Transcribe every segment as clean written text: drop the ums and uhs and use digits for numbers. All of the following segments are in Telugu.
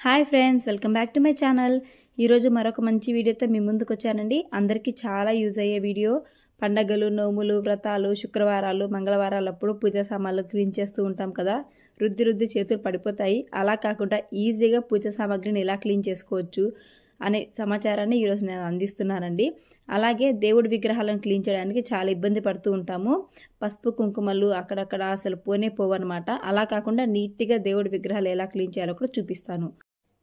Hi friends, welcome back to my channel. ఈరోజు మరొక మంచి వీడియోతో మీ ముందుకు వచ్చానండి. అందరికీ చాలా యూజ్ అయ్యే వీడియో. పండగలు, నోములు, వ్రతాలు, శుక్రవారాలు, మంగళవారాలు అప్పుడు పూజా సామాన్లు క్లీన్ చేస్తూ ఉంటాం కదా. రుద్ది చేతులు పడిపోతాయి. అలా కాకుండా ఈజీగా పూజా సామాగ్రిని ఎలా క్లీన్ చేసుకోవచ్చు అనే సమాచారాన్ని ఈరోజు నేను అందిస్తున్నానండి. అలాగే దేవుడి విగ్రహాలను క్లీన్ చేయడానికి చాలా ఇబ్బంది పడుతూ ఉంటాము. పసుపు కుంకుమలు అక్కడక్కడ అసలు పోవన్నమాట. అలా కాకుండా నీట్గా దేవుడి విగ్రహాలు ఎలా క్లీన్ చేయాలో కూడా చూపిస్తాను.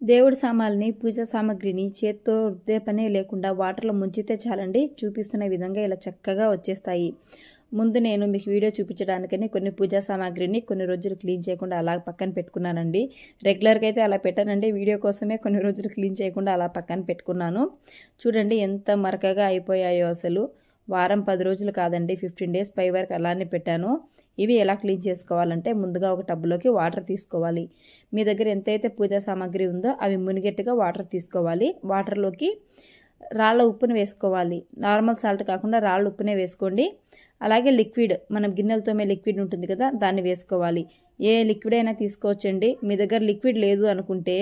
దేవుడి సామాన్ని, పూజా సామాగ్రిని చేత్తో రుద్దే పనే లేకుండా వాటర్లో ముంచితే చాలండి. చూపిస్తున్న విధంగా ఇలా చక్కగా వచ్చేస్తాయి. ముందు నేను మీకు వీడియో చూపించడానికని కొన్ని పూజా సామాగ్రిని కొన్ని రోజులు క్లీన్ చేయకుండా అలా పక్కన పెట్టుకున్నానండి. రెగ్యులర్గా అయితే అలా పెట్టానండి. వీడియో కోసమే కొన్ని రోజులు క్లీన్ చేయకుండా అలా పక్కన పెట్టుకున్నాను. చూడండి ఎంత మరకగా అయిపోయాయో అసలు. వారం 10 రోజులు కాదండి, 15 డేస్ పై వరకు అలానే పెట్టాను. ఇవి ఎలా క్లీన్ చేసుకోవాలంటే ముందుగా ఒక టబ్లోకి వాటర్ తీసుకోవాలి. మీ దగ్గర ఎంతైతే పూజా సామాగ్రి ఉందో అవి మునిగెట్టుగా వాటర్ తీసుకోవాలి. వాటర్లోకి రాళ్ళ ఉప్పును వేసుకోవాలి. నార్మల్ సాల్ట్ కాకుండా రాళ్ళ ఉప్పునే వేసుకోండి. అలాగే లిక్విడ్, మనం గిన్నెలతోమే లిక్విడ్ ఉంటుంది కదా, దాన్ని వేసుకోవాలి. ఏ లిక్విడ్ అయినా తీసుకోవచ్చండి. మీ దగ్గర లిక్విడ్ లేదు అనుకుంటే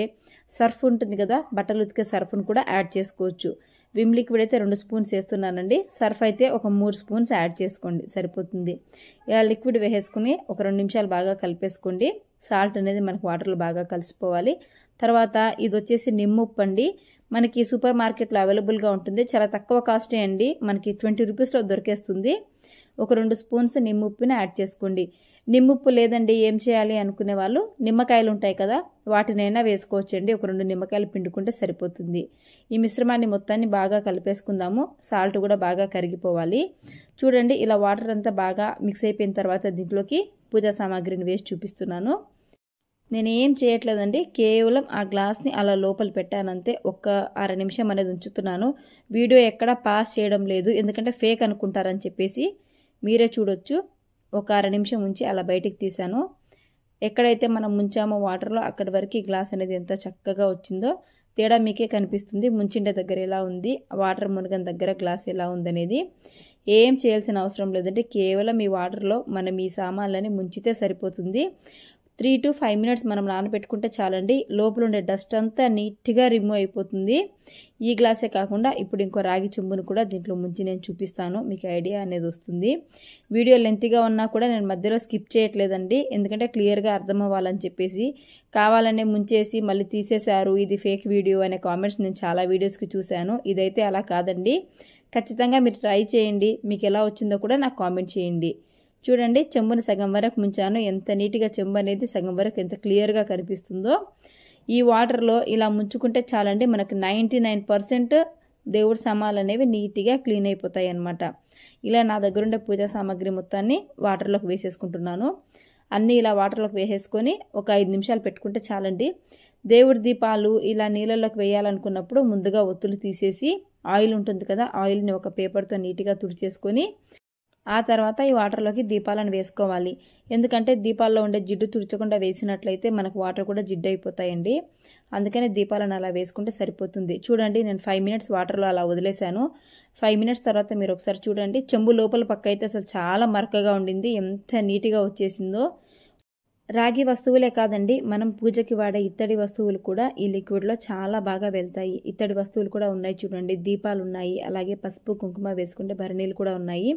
సర్ఫ్ ఉంటుంది కదా, బట్టలు ఉతికే సర్ఫ్ను కూడా యాడ్ చేసుకోవచ్చు. విమ్ లిక్విడ్ అయితే 2 స్పూన్స్ వేస్తున్నానండి. సర్ఫ్ అయితే ఒక 3 స్పూన్స్ యాడ్ చేసుకోండి, సరిపోతుంది. ఇలా లిక్విడ్ వేసేసుకుని ఒక 2 నిమిషాలు బాగా కలిపేసుకోండి. సాల్ట్ అనేది మనకు వాటర్లో బాగా కలిసిపోవాలి. తర్వాత ఇది వచ్చేసి నిమ్ముప్పు అండి. మనకి సూపర్ మార్కెట్లో అవైలబుల్గా ఉంటుంది. చాలా తక్కువ కాస్టే అండి. మనకి 20 రూపీస్లో దొరికేస్తుంది. ఒక 2 స్పూన్స్ నిమ్ముప్పుని యాడ్ చేసుకోండి. నిమ్ముప్పు లేదండి ఏం చేయాలి అనుకునే వాళ్ళు నిమ్మకాయలు ఉంటాయి కదా, వాటినైనా వేసుకోవచ్చండి. ఒక 2 నిమ్మకాయలు పిండుకుంటే సరిపోతుంది. ఈ మిశ్రమాన్ని మొత్తాన్ని బాగా కలిపేసుకుందాము. సాల్ట్ కూడా బాగా కరిగిపోవాలి. చూడండి ఇలా వాటర్ అంతా బాగా మిక్స్ అయిపోయిన తర్వాత దీంట్లోకి పూజా సామాగ్రిని వేసి చూపిస్తున్నాను. నేను ఏం చేయట్లేదండి, కేవలం ఆ గ్లాస్ని అలా లోపల పెట్టానంతే. ఒక 1/2 నిమిషం అనేది ఉంచుతున్నాను. వీడియో ఎక్కడా పాస్ చేయడం లేదు, ఎందుకంటే ఫేక్ అనుకుంటారని చెప్పేసి. మీరే చూడొచ్చు, ఒక 1/2 నిమిషం ఉంచి అలా బయటికి తీసాను. ఎక్కడైతే మనం ముంచామో వాటర్లో అక్కడి వరకు గ్లాస్ అనేది ఎంత చక్కగా వచ్చిందో తేడా మీకే కనిపిస్తుంది. ముంచిండే దగ్గర ఎలా ఉంది, వాటర్ మునగని దగ్గర గ్లాస్ ఎలా ఉందనేది. ఏం చేయాల్సిన అవసరం లేదండి. కేవలం ఈ వాటర్లో మనం ఈ సామాన్లని ముంచితే సరిపోతుంది. 3 to 5 మినిట్స్ మనం నానబెట్టుకుంటే చాలండి. లోపల ఉండే డస్ట్ అంతా నీట్గా రిమూవ్ అయిపోతుంది. ఈ గ్లాసే కాకుండా ఇప్పుడు ఇంకో రాగి చెంబును కూడా దీంట్లో ముంచి నేను చూపిస్తాను. మీకు ఐడియా అనేది వస్తుంది. వీడియో లెంతీగా ఉన్నా కూడా నేను మధ్యలో స్కిప్ చేయట్లేదండి, ఎందుకంటే క్లియర్గా అర్థం అవ్వాలని చెప్పేసి. కావాలనే ముంచేసి మళ్ళీ తీసేశారు, ఇది ఫేక్ వీడియో అనే కామెంట్స్ నేను చాలా వీడియోస్కి చూశాను. ఇదైతే అలా కాదండి. ఖచ్చితంగా మీరు ట్రై చేయండి. మీకు ఎలా వచ్చిందో కూడా నాకు కామెంట్ చేయండి. చూడండి, చెంబుని సగం వరకు ముంచాను. ఎంత నీట్గా చెంబు అనేది సగం వరకు ఎంత క్లియర్గా కనిపిస్తుందో. ఈ వాటర్లో ఇలా ముంచుకుంటే చాలండి, మనకు 99% దేవుడి సామాన్లు అనేవి నీట్గా క్లీన్ అయిపోతాయి అన్నమాట. ఇలా నా దగ్గర ఉండే పూజా సామాగ్రి మొత్తాన్ని వాటర్లోకి వేసేసుకుంటున్నాను. అన్నీ ఇలా వాటర్లోకి వేసేసుకొని ఒక 5 నిమిషాలు పెట్టుకుంటే చాలండి. దేవుడి దీపాలు ఇలా నీళ్ళలోకి వేయాలనుకున్నప్పుడు ముందుగా ఒత్తులు తీసేసి ఆయిల్ ఉంటుంది కదా, ఆయిల్ని ఒక పేపర్తో నీట్గా తుడిచేసుకొని ఆ తర్వాత ఈ వాటర్లోకి దీపాలను వేసుకోవాలి. ఎందుకంటే దీపాల్లో ఉండే జిడ్డు తుడచకుండా వేసినట్లయితే మనకు వాటర్ కూడా జిడ్డు అయిపోతాయండి. అందుకని దీపాలను అలా వేసుకుంటే సరిపోతుంది. చూడండి, నేను 5 మినిట్స్ వాటర్లో అలా వదిలేశాను. 5 మినిట్స్ తర్వాత మీరు ఒకసారి చూడండి, చెంబు లోపల పక్క అయితే అసలు చాలా మరకగా ఉండింది. ఎంత నీట్గా వచ్చేసిందో. రాగి వస్తువులే కాదండి, మనం పూజకి వాడే ఇత్తడి వస్తువులు కూడా ఈ లిక్విడ్లో చాలా బాగా వెళ్తాయి. ఇత్తడి వస్తువులు కూడా ఉన్నాయి చూడండి. దీపాలు ఉన్నాయి, అలాగే పసుపు కుంకుమ వేసుకుంటే భరణీలు కూడా ఉన్నాయి.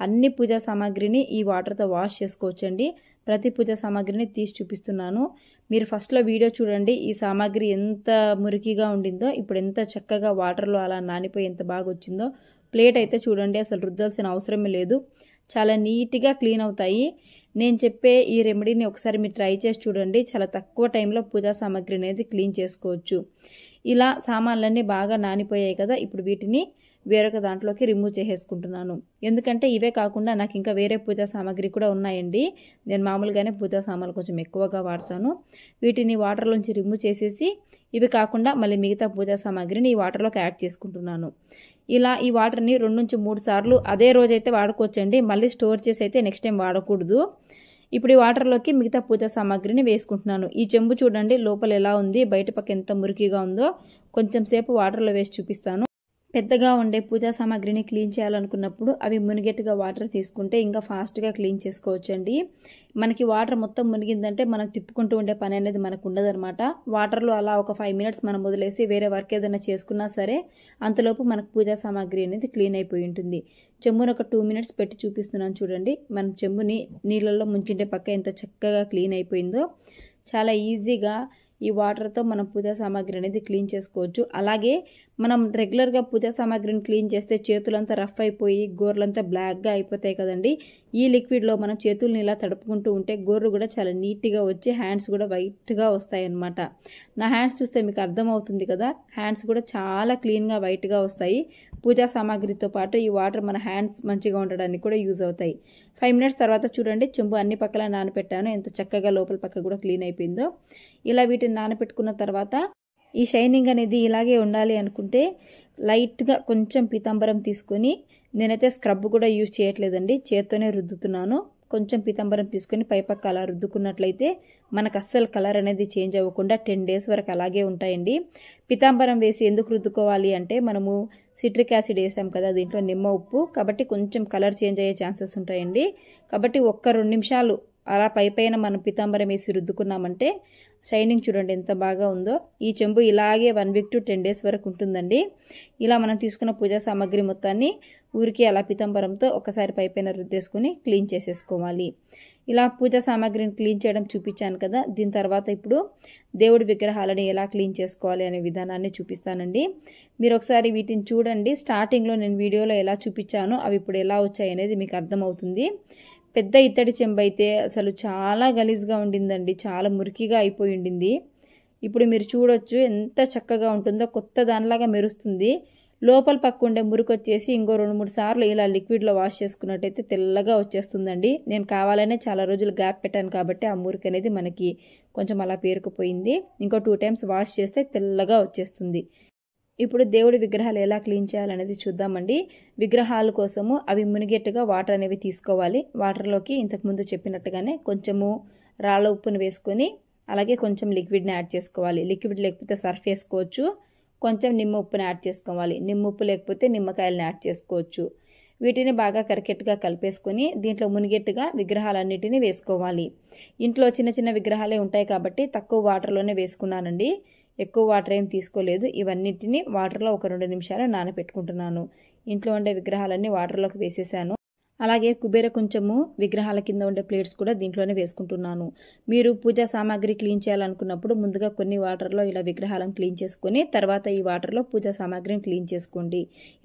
అన్ని పూజా సామాగ్రిని ఈ వాటర్తో వాష్ చేసుకోవచ్చండి. ప్రతి పూజా సామాగ్రిని తీసి చూపిస్తున్నాను. మీరు ఫస్ట్లో వీడియో చూడండి, ఈ సామాగ్రి ఎంత మురికిగా ఉండిందో, ఇప్పుడు ఎంత చక్కగా వాటర్లో అలా నానిపోయి ఎంత బాగా వచ్చిందో. ప్లేట్ అయితే చూడండి, అసలు రుద్దాల్సిన అవసరమే లేదు. చాలా నీట్గా క్లీన్ అవుతాయి. నేను చెప్పే ఈ రెమెడీని ఒకసారి మీరు ట్రై చేసి చూడండి. చాలా తక్కువ టైంలో పూజా సామాగ్రి అనేది క్లీన్ చేసుకోవచ్చు. ఇలా సామాన్లన్నీ బాగా నానిపోయాయి కదా, ఇప్పుడు వీటిని వేరొక దాంట్లోకి రిమూవ్ చేసేసుకుంటున్నాను. ఎందుకంటే ఇవే కాకుండా నాకు ఇంకా వేరే పూజా సామాగ్రి కూడా ఉన్నాయండి. నేను మామూలుగానే పూజా సామాన్లు కొంచెం ఎక్కువగా వాడతాను. వీటిని వాటర్లోంచి రిమూవ్ చేసేసి ఇవి కాకుండా మళ్ళీ మిగతా పూజా సామాగ్రిని ఈ వాటర్లోకి యాడ్ చేసుకుంటున్నాను. ఇలా ఈ వాటర్ని 2 నుంచి 3 సార్లు అదే రోజైతే వాడుకోవచ్చండి. మళ్ళీ స్టోర్ చేసి అయితే నెక్స్ట్ టైం వాడకూడదు. ఇప్పుడు ఈ వాటర్లోకి మిగతా పూజా సామాగ్రిని వేసుకుంటున్నాను. ఈ చెంబు చూడండి లోపల ఎలా ఉంది, బయట పక్క ఎంత మురికిగా ఉందో. కొంచెం సేపు వాటర్లో వేసి చూపిస్తాను. పెద్దగా ఉండే పూజా సామాగ్రిని క్లీన్ చేయాలనుకున్నప్పుడు అవి మునిగేట్టుగా వాటర్ తీసుకుంటే ఇంకా ఫాస్ట్గా క్లీన్ చేసుకోవచ్చండి. మనకి వాటర్ మొత్తం మునిగిందంటే మనం తిప్పుకుంటూ ఉండే పని అనేది మనకు ఉండదనమాట. వాటర్లో అలా ఒక 5 మినిట్స్ మనం వదిలేసి వేరే వర్క్ ఏదైనా చేసుకున్నా సరే అంతలోపు మనకు పూజా సామాగ్రి అనేది క్లీన్ అయిపోయి ఉంటుంది. చెంబును ఒక 2 మినిట్స్ పెట్టి చూపిస్తున్నాను చూడండి. మనం చెంబుని నీళ్ళల్లో ముంచిండే పక్క ఎంత చక్కగా క్లీన్ అయిపోయిందో. చాలా ఈజీగా ఈ వాటర్తో మనం పూజా సామాగ్రి అనేది క్లీన్ చేసుకోవచ్చు. అలాగే మనం రెగ్యులర్గా పూజా సామాగ్రిని క్లీన్ చేస్తే చేతులంతా రఫ్ అయిపోయి గోర్లంతా బ్లాక్గా అయిపోతాయి కదండి. ఈ లిక్విడ్లో మనం చేతుల్ని ఇలా తడుపుకుంటూ ఉంటే గోర్లు కూడా చాలా నీట్గా వచ్చి హ్యాండ్స్ కూడా వైట్గా వస్తాయి అన్నమాట. నా హ్యాండ్స్ చూస్తే మీకు అర్థమవుతుంది కదా, హ్యాండ్స్ కూడా చాలా క్లీన్గా వైట్గా వస్తాయి. పూజా సామాగ్రితో పాటు ఈ వాటర్ మన హ్యాండ్స్ మంచిగా ఉండడానికి కూడా యూజ్ అవుతాయి. 5 మినిట్స్ తర్వాత చూడండి, చెంబు అన్ని పక్కల నానబెట్టాను. ఎంత చక్కగా లోపల పక్క కూడా క్లీన్ అయిపోయిందో. ఇలా వీటిని నానబెట్టుకున్న తర్వాత ఈ షైనింగ్ అనేది ఇలాగే ఉండాలి అనుకుంటే లైట్గా కొంచెం పీతాంబరం తీసుకొని, నేనైతే స్క్రబ్ కూడా యూజ్ చేయట్లేదండి, చేత్తోనే రుద్దుతున్నాను. కొంచెం పీతాంబరం తీసుకొని పైపక్క అలా రుద్దుకున్నట్లయితే మనకు అస్సలు కలర్ అనేది చేంజ్ అవ్వకుండా 10 డేస్ వరకు అలాగే ఉంటాయండి. పీతాంబరం వేసి ఎందుకు రుద్దుకోవాలి అంటే మనము సిట్రిక్ యాసిడ్ వేసాం కదా దీంట్లో, నిమ్మ ఉప్పు, కాబట్టి కొంచెం కలర్ చేంజ్ అయ్యే ఛాన్సెస్ ఉంటాయండి. కాబట్టి ఒక్క 2 నిమిషాలు అలా పైన మనం పీతాంబరం వేసి రుద్దుకున్నామంటే షైనింగ్ చూడండి ఎంత బాగా ఉందో. ఈ చెంబు ఇలాగే 1 వీక్ టు 10 డేస్ వరకు ఉంటుందండి. ఇలా మనం తీసుకున్న పూజా సామాగ్రి మొత్తాన్ని ఊరికి అలా పీతాంబరంతో ఒకసారి పైన రుద్దేసుకుని క్లీన్ చేసేసుకోవాలి. ఇలా పూజా సామాగ్రిని క్లీన్ చేయడం చూపించాను కదా. దీని తర్వాత ఇప్పుడు దేవుడి విగ్రహాలని ఎలా క్లీన్ చేసుకోవాలి అనే విధానాన్ని చూపిస్తానండి. మీరు ఒకసారి వీటిని చూడండి. స్టార్టింగ్లో నేను వీడియోలో ఎలా చూపించానో అవి ఇప్పుడు ఎలా వచ్చాయి అనేది మీకు అర్థమవుతుంది. పెద్ద ఇత్తడి చెంబు అయితే అసలు చాలా గలీజ్గా ఉండిందండి, చాలా మురికిగా అయిపోయి ఉండింది. ఇప్పుడు మీరు చూడొచ్చు ఎంత చక్కగా ఉంటుందో, కొత్త దానిలాగా మెరుస్తుంది. లోపల పక్క ఉండే మురికి వచ్చేసి ఇంకో 2-3 సార్లు ఇలా లిక్విడ్లో వాష్ చేసుకున్నట్టయితే తెల్లగా వచ్చేస్తుందండి. నేను కావాలనే చాలా రోజులు గ్యాప్ పెట్టాను కాబట్టి ఆ మురికి అనేది మనకి కొంచెం అలా పేరుకుపోయింది. ఇంకో 2 టైమ్స్ వాష్ చేస్తే తెల్లగా వచ్చేస్తుంది. ఇప్పుడు దేవుడి విగ్రహాలు ఎలా క్లీన్ చేయాలనేది చూద్దామండి. విగ్రహాల కోసము అవి మునిగేట్టుగా వాటర్ అనేవి తీసుకోవాలి. వాటర్లోకి ఇంతకుముందు చెప్పినట్టుగానే కొంచెము రాళ్ళ ఉప్పును వేసుకొని అలాగే కొంచెం లిక్విడ్ని యాడ్ చేసుకోవాలి. లిక్విడ్ లేకపోతే సర్ఫ్ వేసుకోవచ్చు. కొంచెం నిమ్మ ఉప్పుని యాడ్ చేసుకోవాలి. నిమ్మ ఉప్పు లేకపోతే నిమ్మకాయలను యాడ్ చేసుకోవచ్చు. వీటిని బాగా కరికెట్టుగా కలిపేసుకొని దీంట్లో మునిగేట్టుగా విగ్రహాలన్నిటిని వేసుకోవాలి. ఇంట్లో చిన్న చిన్న విగ్రహాలే ఉంటాయి కాబట్టి తక్కువ వాటర్లోనే వేసుకున్నానండి, ఎక్కువ వాటర్ ఏం తీసుకోలేదు. ఇవన్నిటిని వాటర్లో ఒక 2 నిమిషాలు నానబెట్టుకుంటున్నాను. ఇంట్లో ఉండే విగ్రహాలన్నీ వాటర్లోకి వేసేసాను. అలాగే కుబేర కొంచెము విగ్రహాల కింద ఉండే ప్లేట్స్ కూడా దీంట్లోనే వేసుకుంటున్నాను. మీరు పూజా సామాగ్రి క్లీన్ చేయాలనుకున్నప్పుడు ముందుగా కొన్ని వాటర్లో ఇలా విగ్రహాలను క్లీన్ చేసుకొని తర్వాత ఈ వాటర్లో పూజా సామాగ్రిని క్లీన్ చేసుకోండి.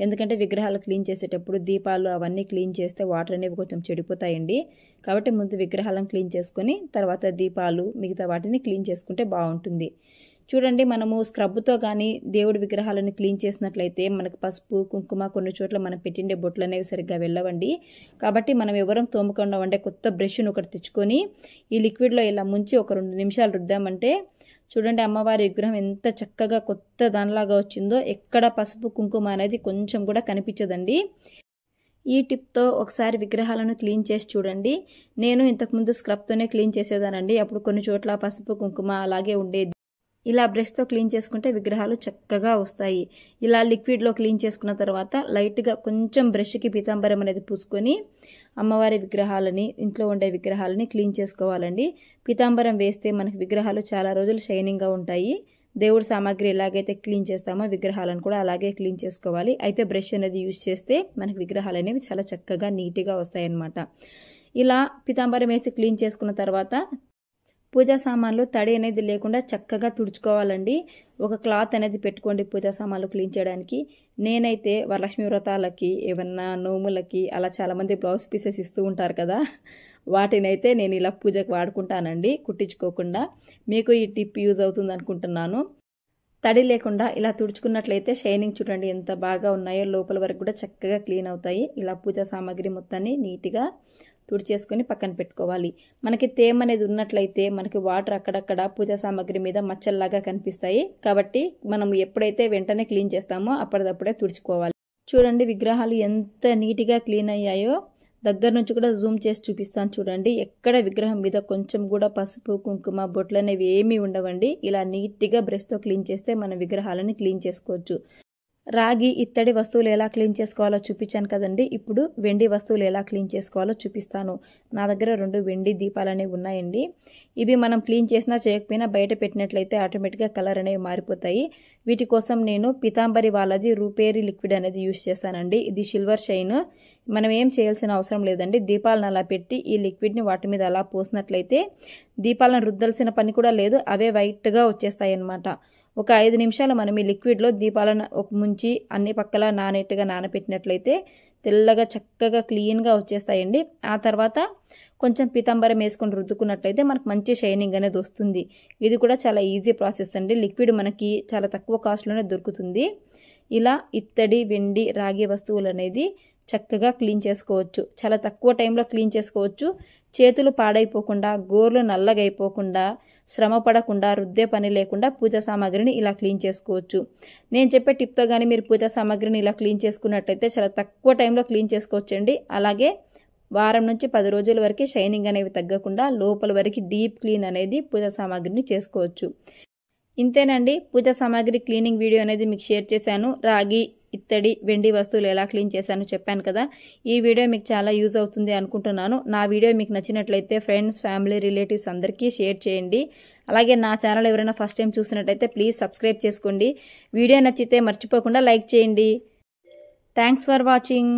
ఎందుకంటే విగ్రహాలు క్లీన్ చేసేటప్పుడు దీపాలు అవన్నీ క్లీన్ చేస్తే వాటర్ అనేవి కొంచెం చెడిపోతాయండి. కాబట్టి ముందు విగ్రహాలను క్లీన్ చేసుకొని తర్వాత దీపాలు మిగతా వాటిని క్లీన్ చేసుకుంటే బాగుంటుంది. చూడండి, మనము స్క్రబ్తో కానీ దేవుడి విగ్రహాలను క్లీన్ చేసినట్లయితే మనకు పసుపు కుంకుమ కొన్ని చోట్ల మనం పెట్టిండే బొట్లు అనేవి సరిగ్గా వెళ్ళవండి. కాబట్టి మనం ఎవరం తోమకుండా ఉండే కొత్త బ్రష్ను ఒకటి తెచ్చుకొని ఈ లిక్విడ్లో ఇలా ముంచి ఒక 2 నిమిషాలు రుద్దామంటే చూడండి అమ్మవారి విగ్రహం ఎంత చక్కగా కొత్త దానిలాగా వచ్చిందో. ఎక్కడ పసుపు కుంకుమ అనేది కొంచెం కూడా కనిపించదండి. ఈ టిప్తో ఒకసారి విగ్రహాలను క్లీన్ చేసి చూడండి. నేను ఇంతకుముందు స్క్రబ్తోనే క్లీన్ చేసేదానండి. అప్పుడు కొన్ని చోట్ల పసుపు కుంకుమ అలాగే ఉండేది. ఇలా బ్రష్తో క్లీన్ చేసుకుంటే విగ్రహాలు చక్కగా వస్తాయి. ఇలా లిక్విడ్లో క్లీన్ చేసుకున్న తర్వాత లైట్గా కొంచెం బ్రష్కి పీతాంబరం అనేది పూసుకొని అమ్మవారి విగ్రహాలని ఇంట్లో ఉండే విగ్రహాలని క్లీన్ చేసుకోవాలండి. పీతాంబరం వేస్తే మనకి విగ్రహాలు చాలా రోజులు షైనింగ్గా ఉంటాయి. దేవుడి సామాగ్రి ఎలాగైతే క్లీన్ చేస్తామో విగ్రహాలను కూడా అలాగే క్లీన్ చేసుకోవాలి. అయితే బ్రష్ అనేది యూజ్ చేస్తే మనకి విగ్రహాలు అనేవి చాలా చక్కగా నీట్గా వస్తాయి అన్నమాట. ఇలా పీతాంబరం వేసి క్లీన్ చేసుకున్న తర్వాత పూజా సామాన్లు తడి అనేది లేకుండా చక్కగా తుడుచుకోవాలండి. ఒక క్లాత్ అనేది పెట్టుకోండి పూజా సామాన్లు క్లీన్ చేయడానికి. నేనైతే వరలక్ష్మి వ్రతాలకి ఏమన్నా నోములకి అలా చాలామంది బ్లౌజ్ పీసెస్ ఇస్తూ ఉంటారు కదా, వాటినైతే నేను ఇలా పూజకు వాడుకుంటానండి కుట్టించుకోకుండా. మీకు ఈ టిప్ యూజ్ అవుతుంది అనుకుంటున్నాను. తడి లేకుండా ఇలా తుడుచుకున్నట్లయితే షైనింగ్ చూడండి ఎంత బాగా ఉన్నాయో, లోపల వరకు కూడా చక్కగా క్లీన్ అవుతాయి. ఇలా పూజా సామాగ్రి మొత్తాన్ని నీట్గా తుడిచేసుకొని పక్కన పెట్టుకోవాలి. మనకి తేమ అనేది ఉన్నట్లయితే మనకి వాటర్ అక్కడక్కడ పూజా సామాగ్రి మీద మచ్చల్లాగా కనిపిస్తాయి. కాబట్టి మనం ఎప్పుడైతే వెంటనే క్లీన్ చేస్తామో అప్పటిదప్పుడే తుడుచుకోవాలి. చూడండి విగ్రహాలు ఎంత నీట్గా క్లీన్ అయ్యాయో. దగ్గర నుంచి కూడా జూమ్ చేసి చూపిస్తాను చూడండి. ఎక్కడ విగ్రహం మీద కొంచెం కూడా పసుపు కుంకుమ బొట్లు అనేవి ఏమీ ఉండవండి. ఇలా నీట్గా బ్రష్తో క్లీన్ చేస్తే మన విగ్రహాలని క్లీన్ చేసుకోవచ్చు. రాగి ఇత్తడి వస్తువులు ఎలా క్లీన్ చేసుకోవాలో చూపించాను కదండి. ఇప్పుడు వెండి వస్తువులు ఎలా క్లీన్ చేసుకోవాలో చూపిస్తాను. నా దగ్గర 2 వెండి దీపాలు అనేవి ఉన్నాయండి. ఇవి మనం క్లీన్ చేసినా చేయకపోయినా బయట పెట్టినట్లయితే ఆటోమేటిక్గా కలర్ అనేవి మారిపోతాయి. వీటి కోసం నేను పీతాంబరి బాలాజీ రూపేరీ లిక్విడ్ అనేది యూస్ చేస్తానండి. ఇది సిల్వర్ షైన్. మనం ఏం చేయాల్సిన అవసరం లేదండి. దీపాలను అలా పెట్టి ఈ లిక్విడ్ని వాటి మీద అలా పోసినట్లయితే దీపాలను రుద్దాల్సిన పని కూడా లేదు. అవే వైట్గా వచ్చేస్తాయి అన్నమాట. ఒక 5 నిమిషాలు మనం ఈ లిక్విడ్లో దీపాలను ముంచి అన్ని పక్కల నానబెట్టినట్లయితే తెల్లగా చక్కగా క్లీన్గా వచ్చేస్తాయండి. ఆ తర్వాత కొంచెం పీతాంబరం వేసుకొని రుద్దుకున్నట్లయితే మనకు మంచి షైనింగ్ అనేది వస్తుంది. ఇది కూడా చాలా ఈజీ ప్రాసెస్ అండి. లిక్విడ్ మనకి చాలా తక్కువ కాస్ట్లోనే దొరుకుతుంది. ఇలా ఇత్తడి, వెండి, రాగి వస్తువులు అనేది చక్కగా క్లీన్ చేసుకోవచ్చు. చాలా తక్కువ టైంలో క్లీన్ చేసుకోవచ్చు. చేతులు పాడైపోకుండా, గోర్లు నల్లగా అయిపోకుండా, శ్రమ పడకుండా, రుద్దే పని లేకుండా పూజా సామాగ్రిని ఇలా క్లీన్ చేసుకోవచ్చు. నేను చెప్పే టిప్తో కానీ మీరు పూజా సామాగ్రిని ఇలా క్లీన్ చేసుకున్నట్లయితే చాలా తక్కువ టైంలో క్లీన్ చేసుకోవచ్చండి. అలాగే వారం నుంచి 10 రోజుల వరకు షైనింగ్ అనేవి తగ్గకుండా లోపల వరకు డీప్ క్లీన్ అనేది పూజా సామాగ్రిని చేసుకోవచ్చు. ఇంతేనండి, పూజా సామాగ్రి క్లీనింగ్ వీడియో అనేది మీకు షేర్ చేశాను. రాగి, ఇత్తడి, వెండి వస్తువులు ఎలా క్లీన్ చేశానో చెప్పాను కదా. ఈ వీడియో మీకు చాలా యూజ్ అవుతుంది అనుకుంటున్నాను. నా వీడియో మీకు నచ్చినట్లయితే ఫ్రెండ్స్, ఫ్యామిలీ, రిలేటివ్స్ అందరికీ షేర్ చేయండి. అలాగే నా ఛానల్ ఎవరైనా ఫస్ట్ టైం చూసినట్లయితే ప్లీజ్ సబ్స్క్రైబ్ చేసుకోండి. వీడియో నచ్చితే మర్చిపోకుండా లైక్ చేయండి. Thanks for watching.